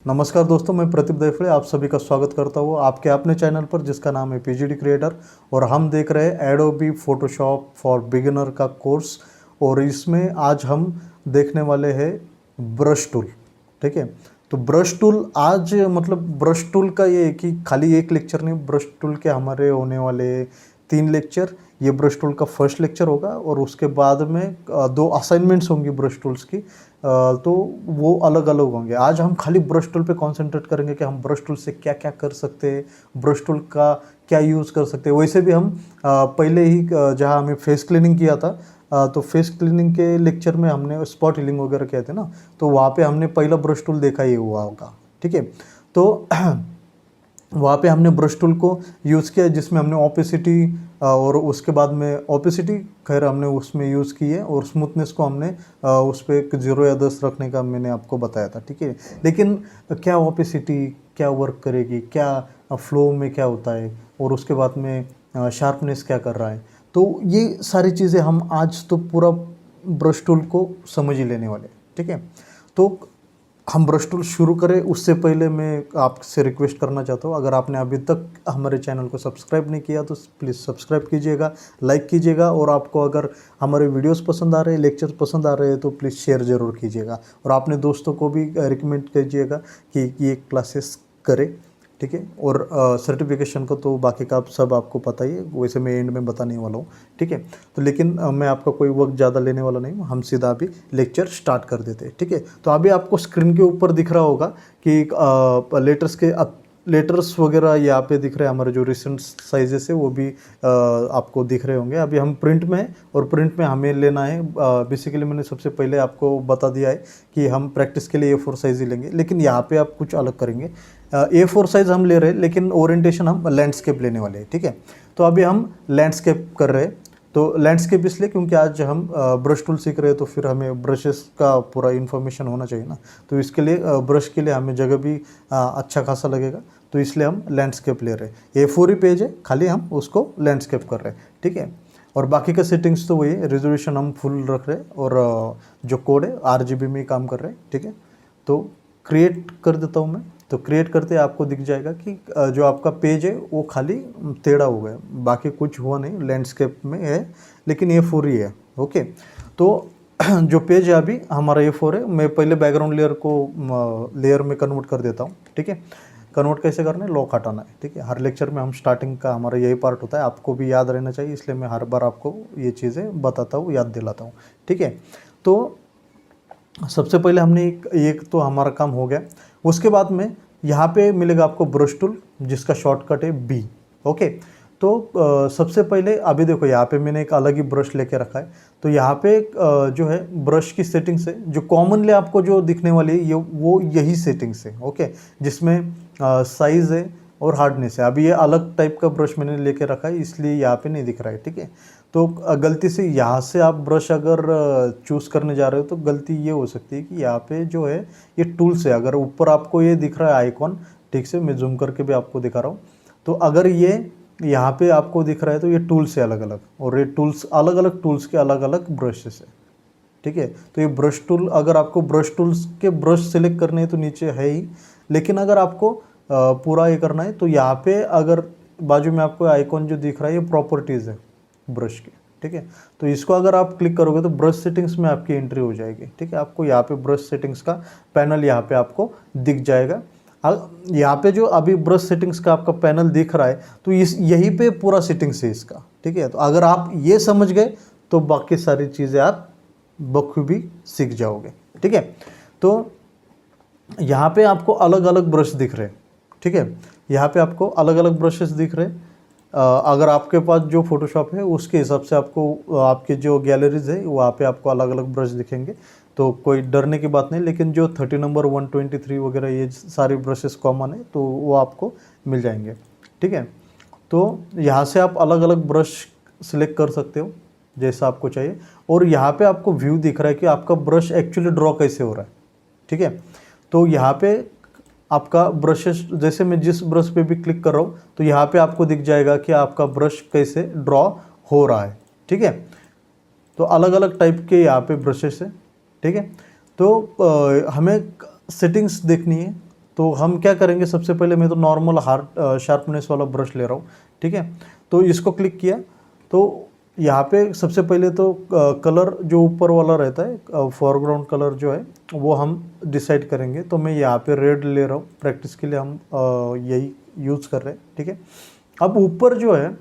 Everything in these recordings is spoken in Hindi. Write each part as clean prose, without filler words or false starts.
नमस्कार दोस्तों, मैं प्रदीप देफड़े आप सभी का स्वागत करता हूँ आपके अपने चैनल पर जिसका नाम है पीजीडी क्रिएटर। और हम देख रहे हैं एडोबी फोटोशॉप फॉर बिगिनर का कोर्स। और इसमें आज हम देखने वाले हैं ब्रश टूल। ठीक है, तो ब्रश टूल आज ब्रश टूल का ये खाली एक लेक्चर नहीं, ब्रश टूल के हमारे होने वाले 3 लेक्चर। ये ब्रश टूल का फर्स्ट लेक्चर होगा और उसके बाद में 2 असाइनमेंट्स होंगी ब्रश टूल्स की, तो वो अलग अलग होंगे। आज हम खाली ब्रश टूल पे कॉन्सेंट्रेट करेंगे कि हम ब्रश टूल से क्या क्या कर सकते हैं, ब्रश टूल का क्या यूज़ कर सकते हैं। वैसे भी हम पहले ही जहाँ हमें फेस क्लीनिंग किया था, तो फेस क्लीनिंग के लेक्चर में हमने स्पॉट हीलिंग वगैरह किया थे ना, तो वहाँ पे हमने पहला ब्रश टूल देखा ही हुआ होगा। ठीक है, तो वहाँ पे हमने ब्रश टूल को यूज़ किया जिसमें हमने ओपेसिटी और उसके बाद में ओपेसिटी खैर हमने उसमें यूज़ की है, और स्मूथनेस को हमने उस पर 0 या 10 रखने का मैंने आपको बताया था। ठीक है, लेकिन क्या ओपेसिटी क्या वर्क करेगी, क्या फ्लो में क्या होता है, और उसके बाद में शार्पनेस क्या कर रहा है, तो ये सारी चीज़ें हम आज तो पूरा ब्रश टूल को समझ ही लेने वाले। ठीक है, तो हम ब्रश टूल शुरू करें उससे पहले मैं आपसे रिक्वेस्ट करना चाहता हूँ, अगर आपने अभी तक हमारे चैनल को सब्सक्राइब नहीं किया तो प्लीज़ सब्सक्राइब कीजिएगा, लाइक कीजिएगा, और आपको अगर हमारे वीडियोस पसंद आ रहे हैं, लेक्चर पसंद आ रहे हैं तो प्लीज़ शेयर ज़रूर कीजिएगा, और अपने दोस्तों को भी रिकमेंड कीजिएगा कि ये क्लासेस करें। ठीक है, और सर्टिफिकेशन को तो बाकी का सब आपको पता ही है, वैसे मैं एंड में बताने वाला हूँ। ठीक है, तो लेकिन मैं आपका कोई वक्त ज़्यादा लेने वाला नहीं हूँ, हम सीधा अभी लेक्चर स्टार्ट कर देते हैं। ठीक है, तो अभी आपको स्क्रीन के ऊपर दिख रहा होगा कि लेटर्स वगैरह यहाँ पे दिख रहे हैं, हमारे जो रिसेंट साइजेस है वो भी आपको दिख रहे होंगे। अभी हम प्रिंट में हैं और प्रिंट में हमें लेना है, बेसिकली मैंने सबसे पहले आपको बता दिया है कि हम प्रैक्टिस के लिए A4 साइज़ ही लेंगे, लेकिन यहाँ पे आप कुछ अलग करेंगे। A4 साइज़ हम ले रहे हैं लेकिन ओरिएंटेशन हम लैंडस्केप लेने वाले हैं। ठीक है, तो अभी हम लैंडस्केप कर रहे हैं। तो लैंडस्केप इसलिए क्योंकि आज हम ब्रश टूल सीख रहे हैं, तो फिर हमें ब्रशेस का पूरा इन्फॉर्मेशन होना चाहिए ना, तो इसके लिए ब्रश के लिए हमें जगह भी अच्छा खासा लगेगा, तो इसलिए हम लैंडस्केप ले रहे हैं। A4 ही पेज है, खाली हम उसको लैंडस्केप कर रहे हैं। ठीक है, और बाकी का सेटिंग्स तो वही है, रेजोल्यूशन हम फुल रख रहे हैं, और जो कोड है RGB में ही काम कर रहे हैं। ठीक है, तो क्रिएट कर देता हूँ मैं। तो क्रिएट करते आपको दिख जाएगा कि जो आपका पेज है वो खाली टेढ़ा हो गया, बाकी कुछ हुआ नहीं, लैंडस्केप में है लेकिन A4 ही है। ओके, तो जो पेज है अभी हमारा A4 है। मैं पहले बैकग्राउंड लेयर को लेयर में कन्वर्ट कर देता हूँ। ठीक है, कन्वर्ट कैसे करना है, लॉक हटाना है। ठीक है, हर लेक्चर में हम स्टार्टिंग का हमारा यही पार्ट होता है, आपको भी याद रहना चाहिए, इसलिए मैं हर बार आपको ये चीज़ें बताता हूँ, याद दिलाता हूँ। ठीक है, तो सबसे पहले हमने एक तो हमारा काम हो गया। उसके बाद में यहाँ पे मिलेगा आपको ब्रश टूल जिसका शॉर्टकट है B। ओके, तो सबसे पहले अभी देखो यहाँ पे मैंने एक अलग ही ब्रश लेके रखा है। तो यहाँ पे जो है ब्रश की सेटिंग्स है, जो कॉमनली आपको जो दिखने वाली है ये वो यही सेटिंग्स है। ओके, जिसमें साइज़ है और हार्डनेस है। अभी ये अलग टाइप का ब्रश मैंने लेके रखा है, इसलिए यहाँ पे नहीं दिख रहा है। ठीक है, तो गलती से यहाँ से आप ब्रश अगर चूज़ करने जा रहे हो तो गलती ये हो सकती है कि यहाँ पे जो है ये टूल्स है, अगर ऊपर आपको ये दिख रहा है आइकॉन, ठीक से मैं जूम करके भी आपको दिखा रहा हूँ, तो अगर ये यहाँ पे आपको दिख रहा है तो ये टूल्स है अलग अलग, और ये टूल्स अलग अलग टूल्स के अलग अलग ब्रशेस है। ठीक है, तो ये ब्रश टूल, अगर आपको ब्रश टूल्स के ब्रश सेलेक्ट करने हैं तो नीचे है ही, लेकिन अगर आपको पूरा ये करना है तो यहाँ पे अगर बाजू में आपको आइकॉन जो दिख रहा है ये प्रॉपर्टीज़ है ब्रश की। ठीक है, तो इसको अगर आप क्लिक करोगे तो ब्रश सेटिंग्स में आपकी एंट्री हो जाएगी। ठीक है, आपको यहाँ पे ब्रश सेटिंग्स का पैनल यहाँ पे आपको दिख जाएगा। यहाँ पे जो अभी ब्रश सेटिंग्स का आपका पैनल दिख रहा है तो यहीं पे पूरा सेटिंग्स है इसका। ठीक है, तो अगर आप ये समझ गए तो बाकी सारी चीज़ें आप बखूबी सीख जाओगे। ठीक है, तो यहाँ पे आपको अलग अलग ब्रश दिख रहे हैं। ठीक है, यहाँ पे आपको अलग अलग ब्रशेस दिख रहे हैं। अगर आपके पास जो फोटोशॉप है उसके हिसाब से आपको आपके जो गैलरीज है वहाँ पे आपको अलग अलग ब्रश दिखेंगे, तो कोई डरने की बात नहीं। लेकिन जो 30 नंबर 123 वगैरह ये सारी ब्रशेस कॉमन है तो वो आपको मिल जाएंगे। ठीक है, तो यहाँ से आप अलग अलग ब्रश सिलेक्ट कर सकते हो जैसा आपको चाहिए, और यहाँ पे आपको व्यू दिख रहा है कि आपका ब्रश एक्चुअली ड्रॉ कैसे हो रहा है। ठीक है, तो यहाँ पे आपका ब्रशेस, जैसे मैं जिस ब्रश पे भी क्लिक कर रहा हूँ तो यहाँ पे आपको दिख जाएगा कि आपका ब्रश कैसे ड्रॉ हो रहा है। ठीक है, तो अलग अलग टाइप के यहाँ पे ब्रशेस है। ठीक है, तो हमें सेटिंग्स देखनी है तो हम क्या करेंगे, सबसे पहले मैं तो नॉर्मल हार्ड शार्पनेस वाला ब्रश ले रहा हूँ, ठीक है। तो इसको क्लिक किया तो यहाँ पे सबसे पहले तो कलर जो ऊपर वाला रहता है फोरग्राउंड कलर जो है वो हम डिसाइड करेंगे। तो मैं यहाँ पे रेड ले रहा हूँ, प्रैक्टिस के लिए हम यही यूज़ कर रहे हैं, ठीक है। अब ऊपर जो है,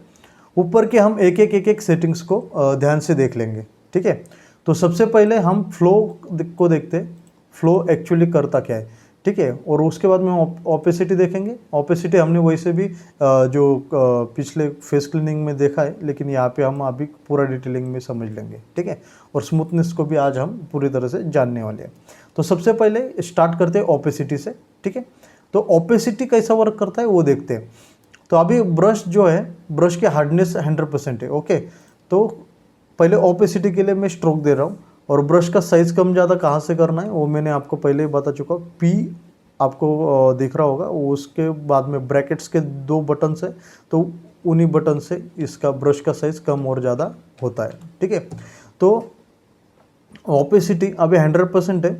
ऊपर के हम एक एक सेटिंग्स को ध्यान से देख लेंगे, ठीक है। तो सबसे पहले हम फ्लो को देखते हैं, फ्लो एक्चुअली करता क्या है, ठीक है। और उसके बाद में ओपेसिटी देखेंगे। ओपेसिटी हमने वैसे भी जो पिछले फेस क्लीनिंग में देखा है, लेकिन यहाँ पे हम अभी पूरा डिटेलिंग में समझ लेंगे, ठीक है। और स्मूथनेस को भी आज हम पूरी तरह से जानने वाले हैं। तो सबसे पहले स्टार्ट करते हैं ओपेसिटी से, ठीक है। तो ओपेसिटी कैसा वर्क करता है वो देखते हैं। तो अभी ब्रश जो है, ब्रश की हार्डनेस 100% है, ओके। तो पहले ओपेसिटी के लिए मैं स्ट्रोक दे रहा हूँ, और ब्रश का साइज़ कम ज़्यादा कहाँ से करना है वो मैंने आपको पहले ही बता चुका। पी आपको दिख रहा होगा, उसके बाद में ब्रैकेट्स के 2 बटन है, तो उन्हीं बटन से इसका ब्रश का साइज़ कम और ज़्यादा होता है, ठीक है। तो ओपेसिटी अभी 100% है,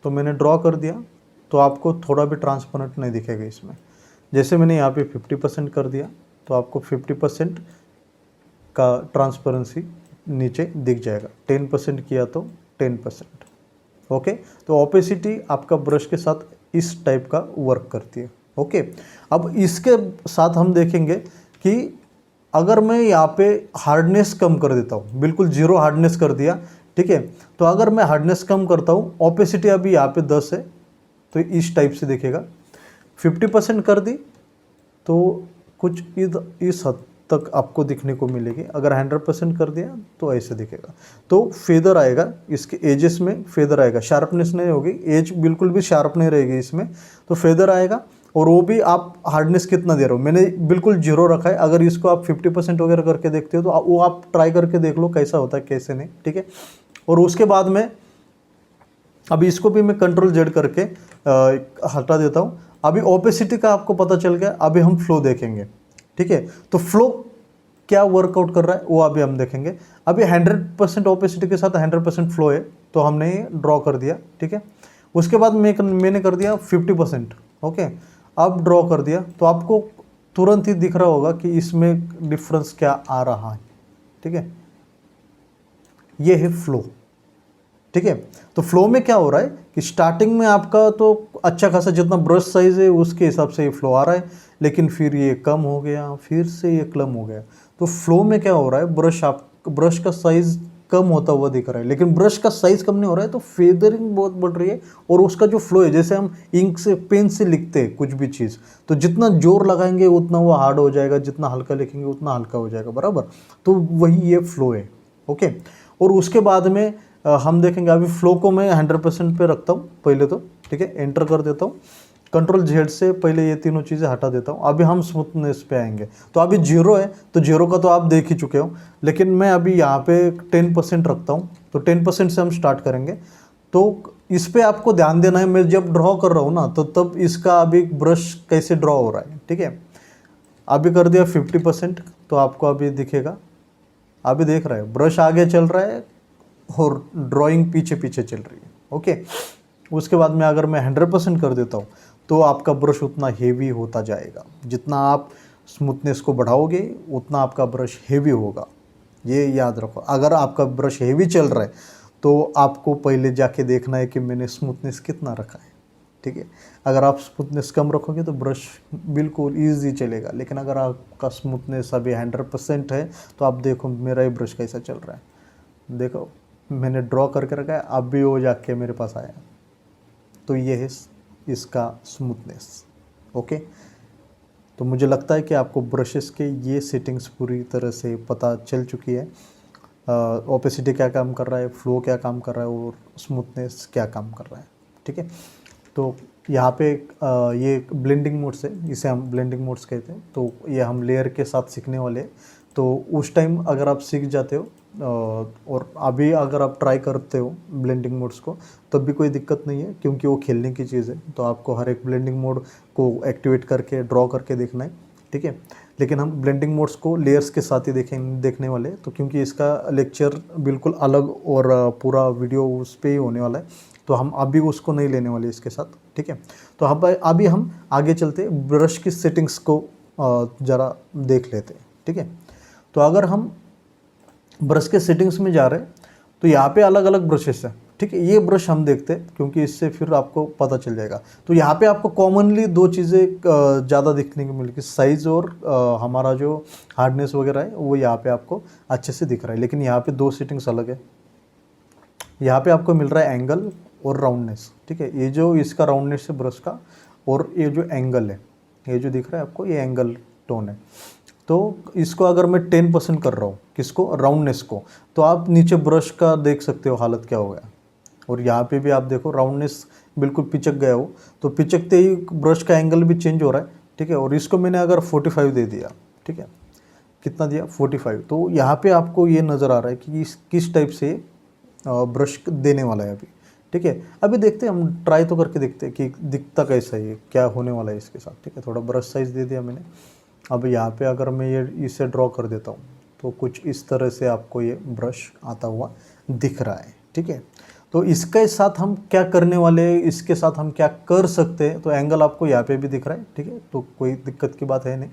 तो मैंने ड्रॉ कर दिया। तो आपको थोड़ा भी ट्रांसपेरेंट नहीं दिखेगा इसमें। जैसे मैंने यहाँ पे 50% कर दिया, तो आपको 50% का ट्रांसपेरेंसी नीचे दिख जाएगा। 10% किया तो 10%, ओके। तो ओपेसिटी आपका ब्रश के साथ इस टाइप का वर्क करती है, ओके। अब इसके साथ हम देखेंगे कि अगर मैं यहाँ पे हार्डनेस कम कर देता हूँ, बिल्कुल 0 हार्डनेस कर दिया, ठीक है। तो अगर मैं हार्डनेस कम करता हूँ, ओपेसिटी अभी यहाँ पे 10 है, तो इस टाइप से दिखेगा। 50% कर दी तो कुछ इस हद तक आपको दिखने को मिलेगी। अगर 100% कर दिया तो ऐसे दिखेगा। तो फेदर आएगा, इसके एजेस में फेदर आएगा, शार्पनेस नहीं होगी, एज बिल्कुल भी शार्प नहीं रहेगी इसमें। तो फेदर आएगा, और वो भी आप हार्डनेस कितना दे रहे हो, मैंने बिल्कुल 0 रखा है। अगर इसको आप 50% वगैरह करके देखते हो तो वो आप ट्राई करके देख लो कैसा होता है कैसे नहीं, ठीक है। और उसके बाद में अभी इसको भी मैं कंट्रोल जेड करके हटा देता हूँ। अभी ओपेसिटी का आपको पता चल गया। अभी हम फ्लो देखेंगे, ठीक है। तो फ्लो क्या वर्कआउट कर रहा है वो अभी हम देखेंगे। अभी 100% ओपेसिटी के साथ 100% फ्लो है, तो हमने ये ड्रॉ कर दिया, ठीक है। उसके बाद मैंने कर दिया 50%, ओके। अब ड्रॉ कर दिया, तो आपको तुरंत ही दिख रहा होगा कि इसमें डिफरेंस क्या आ रहा है, ठीक है। ये है फ्लो, ठीक है। तो फ्लो में क्या हो रहा है कि स्टार्टिंग में आपका तो अच्छा खासा जितना ब्रश साइज है उसके हिसाब से ये फ्लो आ रहा है, लेकिन फिर ये कम हो गया, फिर से ये कम हो गया। तो फ्लो में क्या हो रहा है, ब्रश का साइज कम होता हुआ दिख रहा है, लेकिन ब्रश का साइज कम नहीं हो रहा है, तो फेदरिंग बहुत बढ़ रही है। और उसका जो फ्लो है, जैसे हम इंक से, पेन से लिखते हैं कुछ भी चीज़, तो जितना जोर लगाएंगे उतना वो हार्ड हो जाएगा, जितना हल्का लिखेंगे उतना हल्का हो जाएगा, बराबर। तो वही ये फ्लो है, ओके। और उसके बाद में हम देखेंगे। अभी फ्लो को मैं 100% पे रखता हूँ पहले तो, ठीक है। एंटर कर देता हूँ, कंट्रोल जेड से पहले ये तीनों चीज़ें हटा देता हूँ। अभी हम स्मूथनेस पे आएंगे। तो अभी 0 है, तो 0 का तो आप देख ही चुके हो, लेकिन मैं अभी यहाँ पे 10% रखता हूँ। तो 10% से हम स्टार्ट करेंगे। तो इस पर आपको ध्यान देना है। मैं जब ड्रॉ कर रहा हूँ ना, तो तब इसका अभी ब्रश कैसे ड्रॉ हो रहा है, ठीक है। अभी कर दिया 50%, तो आपको अभी दिखेगा। अभी देख रहा है ब्रश आगे चल रहा है और ड्राइंग पीछे पीछे चल रही है, ओके। उसके बाद में अगर मैं 100% कर देता हूँ, तो आपका ब्रश उतना हेवी होता जाएगा। जितना आप स्मूथनेस को बढ़ाओगे उतना आपका ब्रश हेवी होगा, ये याद रखो। अगर आपका ब्रश हेवी चल रहा है तो आपको पहले जाके देखना है कि मैंने स्मूथनेस कितना रखा है, ठीक है। अगर आप स्मूथनेस कम रखोगे तो ब्रश बिल्कुल ईजी चलेगा, लेकिन अगर आपका स्मूथनेस अभी 100% है, तो आप देखो मेरा ये ब्रश कैसा चल रहा है। देखो मैंने ड्रॉ करके रखा है, अब भी वो जाके मेरे पास आया। तो ये है इसका स्मूथनेस, ओके। तो मुझे लगता है कि आपको ब्रशेस के ये सेटिंग्स पूरी तरह से पता चल चुकी है। ओपेसिटी क्या काम कर रहा है, फ्लो क्या काम कर रहा है, और स्मूथनेस क्या काम कर रहा है, ठीक है। तो यहाँ पे ये ब्लेंडिंग मोड्स है, इसे हम ब्लेंडिंग मोड्स कहते हैं। तो ये हम लेयर के साथ सीखने वाले हैं। तो उस टाइम अगर आप सीख जाते हो और अभी अगर आप ट्राई करते हो ब्लेंडिंग मोड्स को, तब भी कोई दिक्कत नहीं है, क्योंकि वो खेलने की चीज़ है। तो आपको हर एक ब्लेंडिंग मोड को एक्टिवेट करके ड्रॉ करके देखना है, ठीक है। लेकिन हम ब्लेंडिंग मोड्स को लेयर्स के साथ ही देखने वाले हैं। तो क्योंकि इसका लेक्चर बिल्कुल अलग और पूरा वीडियो उस पर ही होने वाला है, तो हम अभी उसको नहीं लेने वाले इसके साथ, ठीक है। तो अभी हम आगे चलते ब्रश की सेटिंग्स को ज़रा देख लेते हैं, ठीक है। तो अगर हम ब्रश के सेटिंग्स में जा रहे हैं तो यहाँ पे अलग अलग ब्रशेस हैं, ठीक है। ये ब्रश हम देखते हैं क्योंकि इससे फिर आपको पता चल जाएगा। तो यहाँ पे आपको कॉमनली दो चीज़ें ज़्यादा दिखने को मिलेगी, साइज़ और हमारा जो हार्डनेस वगैरह है वो यहाँ पे आपको अच्छे से दिख रहा है। लेकिन यहाँ पे दो सेटिंग्स अलग है। यहाँ पे आपको मिल रहा है एंगल और राउंडनेस, ठीक है। ये जो इसका राउंडनेस है ब्रश का, और ये जो एंगल है, ये जो दिख रहा है आपको, ये एंगल टोन है। तो इसको अगर मैं 10% कर रहा हूँ, किसको, राउंडनेस को, तो आप नीचे ब्रश का देख सकते हो हालत क्या हो गया। और यहाँ पे भी आप देखो राउंडनेस बिल्कुल पिचक गया हो, तो पिचकते ही ब्रश का एंगल भी चेंज हो रहा है, ठीक है। और इसको मैंने अगर 45 दे दिया, ठीक है, कितना दिया, 45, तो यहाँ पे आपको ये नज़र आ रहा है कि किस टाइप से ब्रश देने वाला है अभी, ठीक है। अभी देखते हैं, हम ट्राई तो करके देखते हैं कि दिखता कैसा है, क्या होने वाला है इसके साथ, ठीक है। थोड़ा ब्रश साइज़ दे दिया मैंने। अब यहाँ पे अगर मैं ये इसे ड्रॉ कर देता हूँ तो कुछ इस तरह से आपको ये ब्रश आता हुआ दिख रहा है, ठीक है। तो इसके साथ हम क्या करने वाले हैं, इसके साथ हम क्या कर सकते हैं, तो एंगल आपको यहाँ पे भी दिख रहा है, ठीक है। तो कोई दिक्कत की बात है नहीं,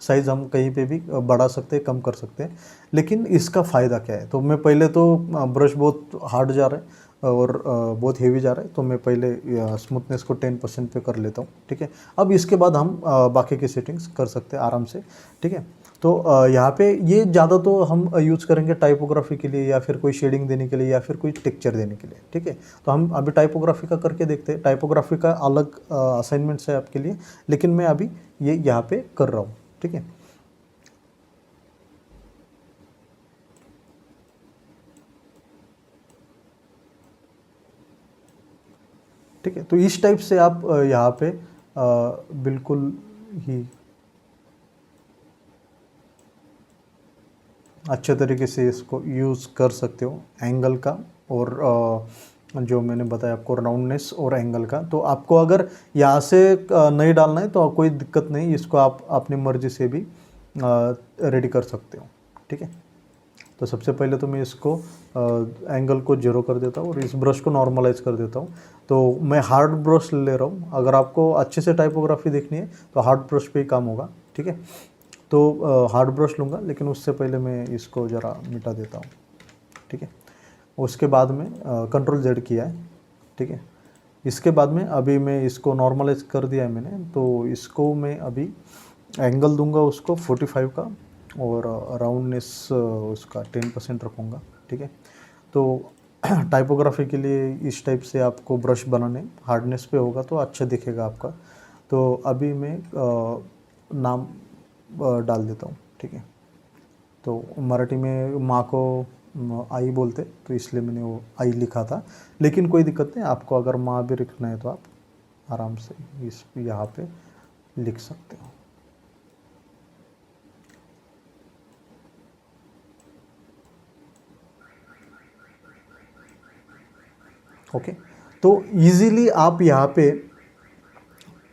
साइज़ हम कहीं पे भी बढ़ा सकते हैं, कम कर सकते हैं। लेकिन इसका फ़ायदा क्या है, तो मैं पहले तो ब्रश बहुत हार्ड जा रहा है और बहुत हेवी जा रहा है, तो मैं पहले स्मूथनेस को 10% पे कर लेता हूँ, ठीक है। अब इसके बाद हम बाकी की सेटिंग्स कर सकते हैं आराम से, ठीक है। तो यहाँ पे ये ज़्यादा तो हम यूज़ करेंगे टाइपोग्राफी के लिए, या फिर कोई शेडिंग देने के लिए, या फिर कोई टेक्सचर देने के लिए, ठीक है। तो हम अभी टाइपोग्राफी का करके देखते हैं। टाइपोग्राफी का अलग असाइनमेंट्स है आपके लिए, लेकिन मैं अभी ये यहाँ पे कर रहा हूँ, ठीक है। ठीक है, तो इस टाइप से आप यहाँ पे बिल्कुल ही अच्छे तरीके से इसको यूज़ कर सकते हो, एंगल का और जो मैंने बताया आपको राउंडनेस और एंगल का। तो आपको अगर यहाँ से नहीं डालना है तो कोई दिक्कत नहीं, इसको आप अपनी मर्ज़ी से भी रेडी कर सकते हो, ठीक है। तो सबसे पहले तो मैं इसको एंगल को 0 कर देता हूँ और इस ब्रश को नॉर्मलाइज कर देता हूँ। तो मैं हार्ड ब्रश ले रहा हूँ, अगर आपको अच्छे से टाइपोग्राफी देखनी है तो हार्ड ब्रश पे ही काम होगा, ठीक है। तो हार्ड ब्रश लूँगा, लेकिन उससे पहले मैं इसको ज़रा मिटा देता हूँ, ठीक है। उसके बाद में Ctrl Z किया है, ठीक है। इसके बाद में अभी मैं इसको नॉर्मलाइज कर दिया है मैंने, तो इसको मैं अभी एंगल दूंगा उसको 45 का, और राउंडनेस उसका 10% रखूँगा, ठीक है। तो टाइपोग्राफी के लिए इस टाइप से आपको ब्रश बनाने, हार्डनेस पे होगा तो अच्छा दिखेगा आपका। तो अभी मैं नाम डाल देता हूँ, ठीक है। तो मराठी में माँ को आई बोलते, तो इसलिए मैंने वो आई लिखा था, लेकिन कोई दिक्कत नहीं, आपको अगर माँ भी लिखना है तो आप आराम से इस यहाँ पे लिख सकते हो। ओके, तो इजीली आप यहाँ पे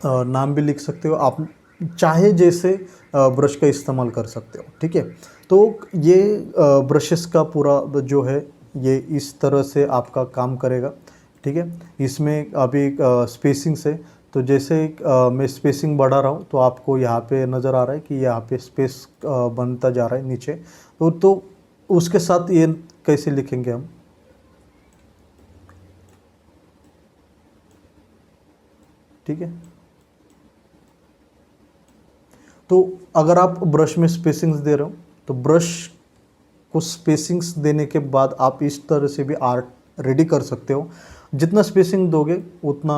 नाम भी लिख सकते हो, आप चाहे जैसे ब्रश का इस्तेमाल कर सकते हो, ठीक है। तो ये ब्रशेस का पूरा जो है ये इस तरह से आपका काम करेगा, ठीक है। इसमें अभी स्पेसिंग्स है, तो जैसे मैं स्पेसिंग बढ़ा रहा हूँ तो आपको यहाँ पे नज़र आ रहा है कि यहाँ पे स्पेस बनता जा रहा है नीचे। तो उसके साथ ये कैसे लिखेंगे हम, ठीक है। तो अगर आप ब्रश में स्पेसिंग्स दे रहे हो तो ब्रश को स्पेसिंग्स देने के बाद आप इस तरह से भी आर्ट रेडी कर सकते हो। जितना स्पेसिंग दोगे उतना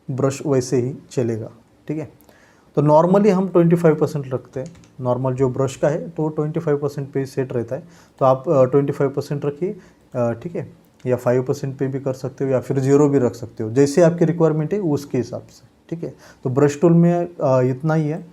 ब्रश वैसे ही चलेगा, ठीक है। तो नॉर्मली हम 25% रखते हैं, नॉर्मल जो ब्रश का है तो 25% पे सेट रहता है। तो आप 25% रखिए, ठीक है, या 5% पे भी कर सकते हो, या फिर 0 भी रख सकते हो, जैसे आपकी रिक्वायरमेंट है उसके हिसाब से, ठीक है। तो ब्रश टूल में इतना ही है।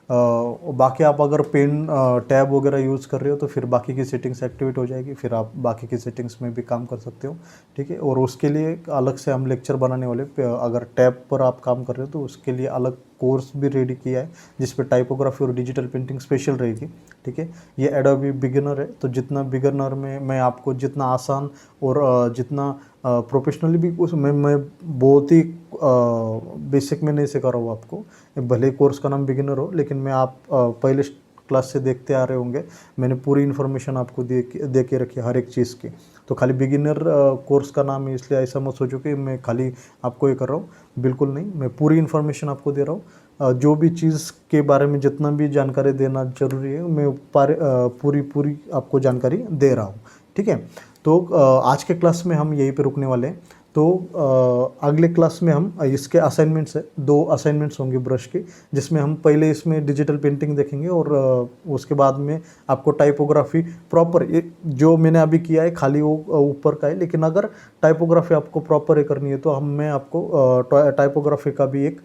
बाकी आप अगर पेन टैब वगैरह यूज़ कर रहे हो तो फिर बाकी की सेटिंग्स एक्टिवेट हो जाएगी, फिर आप बाकी की सेटिंग्स में भी काम कर सकते हो, ठीक है। और उसके लिए अलग से हम लेक्चर बनाने वाले, अगर टैब पर आप काम कर रहे हो तो उसके लिए अलग कोर्स भी रेडी किया है जिस पे टाइपोग्राफी और डिजिटल पेंटिंग स्पेशल रहेगी, ठीक है। ये एडोबी बिगिनर है, तो जितना बिगिनर में मैं आपको जितना आसान और जितना प्रोफेशनली भी कुछ मैं बहुत ही बेसिक में नहीं सिखा रहा हूँ आपको। भले कोर्स का नाम बिगिनर हो, लेकिन मैं आप पहले क्लास से देखते आ रहे होंगे, मैंने पूरी इन्फॉर्मेशन आपको दे के रखी है हर एक चीज़ की। तो खाली बिगिनर कोर्स का नाम है, इसलिए ऐसा मत सोचो कि मैं खाली आपको ये कर रहा हूँ, बिल्कुल नहीं। मैं पूरी इन्फॉर्मेशन आपको दे रहा हूँ। जो भी चीज़ के बारे में जितना भी जानकारी देना जरूरी है, मैं पूरी आपको जानकारी दे रहा हूँ, ठीक है। तो आज के क्लास में हम यहीं पे रुकने वाले हैं। तो अगले क्लास में हम इसके असाइनमेंट्स है, 2 असाइनमेंट्स होंगे ब्रश के, जिसमें हम पहले इसमें डिजिटल पेंटिंग देखेंगे और उसके बाद में आपको टाइपोग्राफी प्रॉपर, जो मैंने अभी किया है खाली वो ऊपर का है, लेकिन अगर टाइपोग्राफी आपको प्रॉपर करनी है तो मैं आपको टाइपोग्राफी का भी एक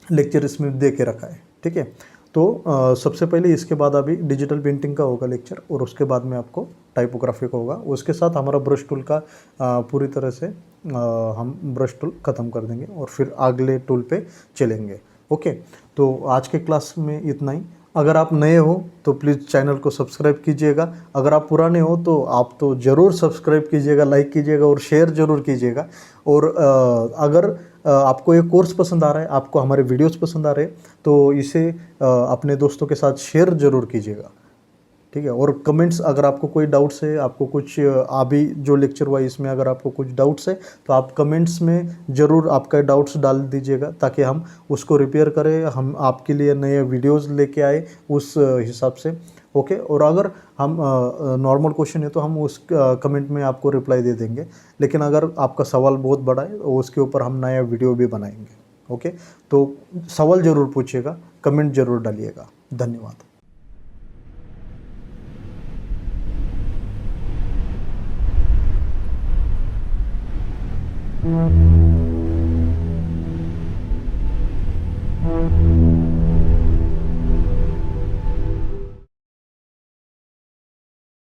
लेक्चर इसमें दे के रखा है, ठीक है। तो सबसे पहले इसके बाद अभी डिजिटल पेंटिंग का होगा लेक्चर, और उसके बाद में आपको टाइपोग्राफी का होगा। उसके साथ हमारा ब्रश टूल का पूरी तरह से हम ब्रश टूल ख़त्म कर देंगे और फिर अगले टूल पे चलेंगे, ओके। तो आज के क्लास में इतना ही। अगर आप नए हो तो प्लीज़ चैनल को सब्सक्राइब कीजिएगा। अगर आप पुराने हो तो आप तो ज़रूर सब्सक्राइब कीजिएगा, लाइक कीजिएगा और शेयर ज़रूर कीजिएगा। और अगर आपको ये कोर्स पसंद आ रहा है, आपको हमारे वीडियोस पसंद आ रहे हैं, तो इसे अपने दोस्तों के साथ शेयर ज़रूर कीजिएगा, ठीक है। और कमेंट्स, अगर आपको कोई डाउट्स है, आपको कुछ अभी जो लेक्चर हुआ इसमें अगर आपको कुछ डाउट्स है तो आप कमेंट्स में ज़रूर आपका डाउट्स डाल दीजिएगा, ताकि हम उसको रिपेयर करें, हम आपके लिए नए वीडियोस लेके आए उस हिसाब से, ओके। और अगर हम नॉर्मल क्वेश्चन है तो हम उस कमेंट में आपको रिप्लाई दे देंगे, लेकिन अगर आपका सवाल बहुत बड़ा है तो उसके ऊपर हम नया वीडियो भी बनाएंगे, ओके। तो सवाल ज़रूर पूछिएगा, कमेंट ज़रूर डालिएगा। धन्यवाद। Mm-hmm.